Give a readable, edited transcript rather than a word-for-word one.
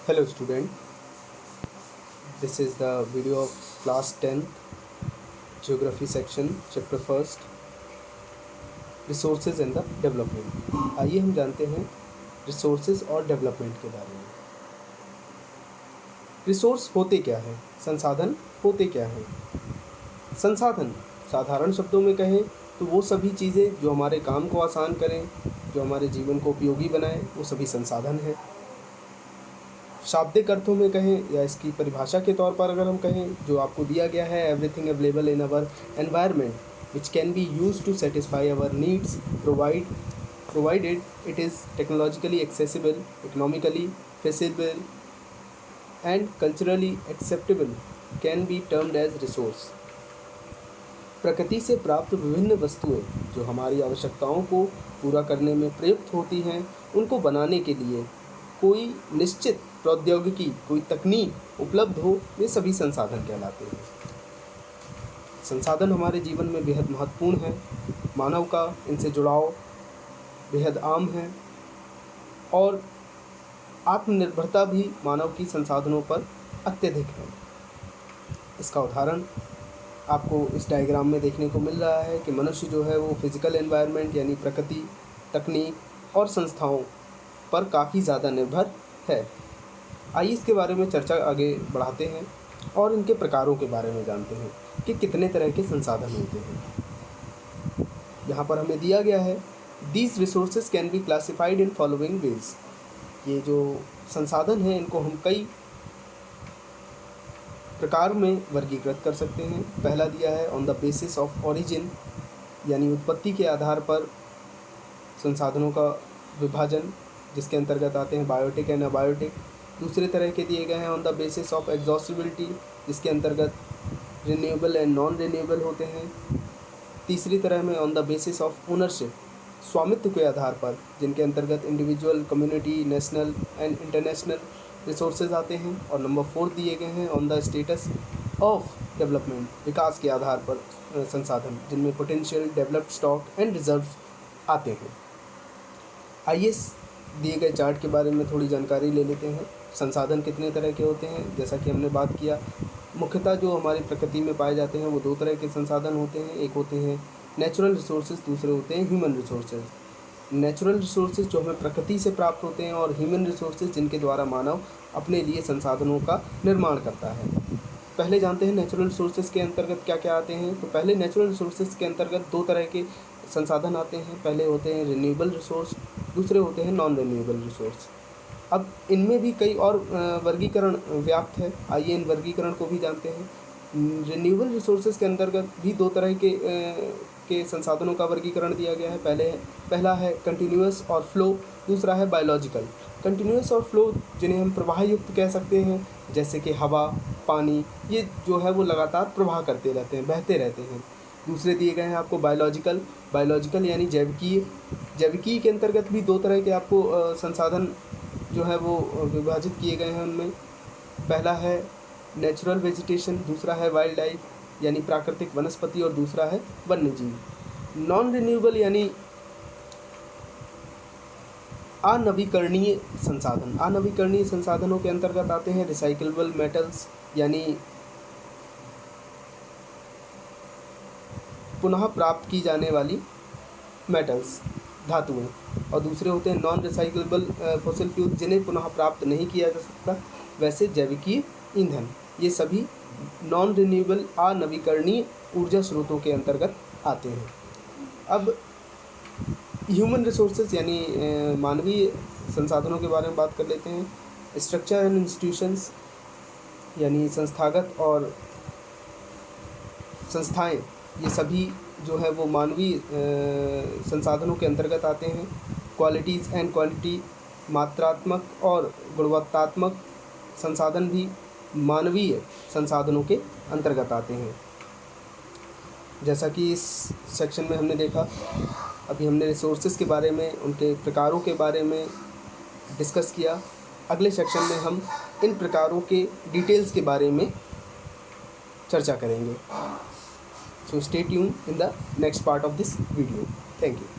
Hello student, this is the video of class 10 geography section chapter first resources and the development। आइए हम जानते हैं resources और development के बारे में। रिसोर्स होते क्या है, संसाधन होते क्या हैं। संसाधन साधारण शब्दों में कहें तो वो सभी चीज़ें जो हमारे काम को आसान करें, जो हमारे जीवन को उपयोगी बनाएं, वो सभी संसाधन हैं। शाब्दिक अर्थों में कहें या इसकी परिभाषा के तौर पर अगर हम कहें, जो आपको दिया गया है, everything available in our environment which can be use to satisfy our needs provided it is technologically accessible, economically feasible and culturally acceptable can be termed as resource। प्रकृति से प्राप्त विभिन्न वस्तुएं जो हमारी आवश्यकताओं को पूरा करने में प्रयुक्त होती हैं, उनको बनाने के लिए कोई निश्चित प्रौद्योगिकी, कोई तकनीक उपलब्ध हो, ये सभी संसाधन कहलाते हैं। संसाधन हमारे जीवन में बेहद महत्वपूर्ण है। मानव का इनसे जुड़ाव बेहद आम है और आत्मनिर्भरता भी मानव की संसाधनों पर अत्यधिक है। इसका उदाहरण आपको इस डायग्राम में देखने को मिल रहा है कि मनुष्य जो है वो फिज़िकल एनवायरनमेंट यानी प्रकृति, तकनीक और संस्थाओं पर काफ़ी ज़्यादा निर्भर है। आइए इसके बारे में चर्चा आगे बढ़ाते हैं और इनके प्रकारों के बारे में जानते हैं कि कितने तरह के संसाधन होते हैं। यहाँ पर हमें दिया गया है, these resources can be classified in following veg. ये जो संसाधन हैं इनको हम कई प्रकार में वर्गीकृत कर सकते हैं। पहला दिया है on the basis of origin, यानी उत्पत्ति के आधार पर संसाधनों का विभाजन, जिसके अंतर्गत आते हैं बायोटिक एंड अबायोटिक। दूसरे तरह के दिए गए हैं on the basis of exhaustibility, जिसके अंतर्गत रिन्यूएबल एंड नॉन रिन्यूएबल होते हैं। तीसरी तरह में on the basis of ownership, स्वामित्व के आधार पर, जिनके अंतर्गत individual, community, national and international resources आते हैं। और नंबर 4 दिए गए हैं on the status of development, विकास के आधार पर संसाधन, जिनमें potential, developed stock and reserve आते हैं। आइए दिए गए चार्ट के बारे में थोड़ी जानकारी ले लेते हैं। संसाधन कितने तरह के होते हैं, जैसा कि हमने बात किया, मुख्यतः जो हमारी प्रकृति में पाए जाते हैं वो 2 तरह के संसाधन होते हैं। एक होते हैं नेचुरल रिसोर्सेज, दूसरे होते हैं ह्यूमन रिसोर्सेज। नेचुरल रिसोर्सेज जो हमें प्रकृति से प्राप्त होते हैं, और ह्यूमन रिसोर्सेज जिनके द्वारा मानव अपने लिए संसाधनों का निर्माण करता है। पहले जानते हैं नेचुरल रिसोर्सेज के अंतर्गत क्या क्या आते हैं। तो पहले नेचुरल रिसोर्सेज के अंतर्गत 2 तरह के संसाधन आते हैं। पहले होते हैं रिन्यूएबल रिसोर्स, दूसरे होते हैं नॉन रिन्यूएबल रिसोर्स। अब इनमें भी कई और वर्गीकरण व्याप्त है। आइए इन वर्गीकरण को भी जानते हैं। रिन्यूएबल रिसोर्सेज के अंतर्गत भी 2 तरह के संसाधनों का वर्गीकरण दिया गया है। पहला है कंटिन्यूअस और फ्लो, दूसरा है बायोलॉजिकल। कंटिन्यूअस और फ्लो जिन्हें हम प्रवाह युक्त कह सकते हैं, जैसे कि हवा, पानी, ये जो है वो लगातार प्रवाह करते रहते हैं, बहते रहते हैं। दूसरे दिए गए हैं आपको बायोलॉजिकल यानी जैविकीय के अंतर्गत भी 2 तरह के आपको संसाधन जो है वो विभाजित किए गए हैं। उनमें पहला है नेचुरल वेजिटेशन, दूसरा है वाइल्ड लाइफ यानी प्राकृतिक वनस्पति, और दूसरा है वन्यजीव। नॉन रिन्यूएबल यानी अनवीकरणीय संसाधन। अनवीकरणीय संसाधनों के अंतर्गत आते हैं रिसाइक्लेबल मेटल्स यानी पुनः प्राप्त की जाने वाली मेटल्स, धातुएं, और दूसरे होते हैं नॉन रिसाइक्लेबल फॉसिल फ्यूल, जिन्हें पुनः प्राप्त नहीं किया जा सकता, वैसे जैविकीय ईंधन। ये सभी नॉन रिन्यूएबल अनवीकरणीय ऊर्जा स्रोतों के अंतर्गत आते हैं। अब ह्यूमन रिसोर्सेज यानी मानवीय संसाधनों के बारे में बात कर लेते हैं। स्ट्रक्चर एंड इंस्टीट्यूशंस यानी संस्थागत और संस्थाएं, ये सभी जो है वो मानवीय संसाधनों के अंतर्गत आते हैं। क्वालिटीज़ एंड क्वांटिटी, मात्रात्मक और गुणवत्तात्मक संसाधन भी मानवीय संसाधनों के अंतर्गत आते हैं। जैसा कि इस सेक्शन में हमने देखा, अभी हमने रिसोर्सेज के बारे में, उनके प्रकारों के बारे में डिस्कस किया। अगले सेक्शन में हम इन प्रकारों के डिटेल्स के बारे में चर्चा करेंगे। So stay tuned in the next part of this video. Thank you.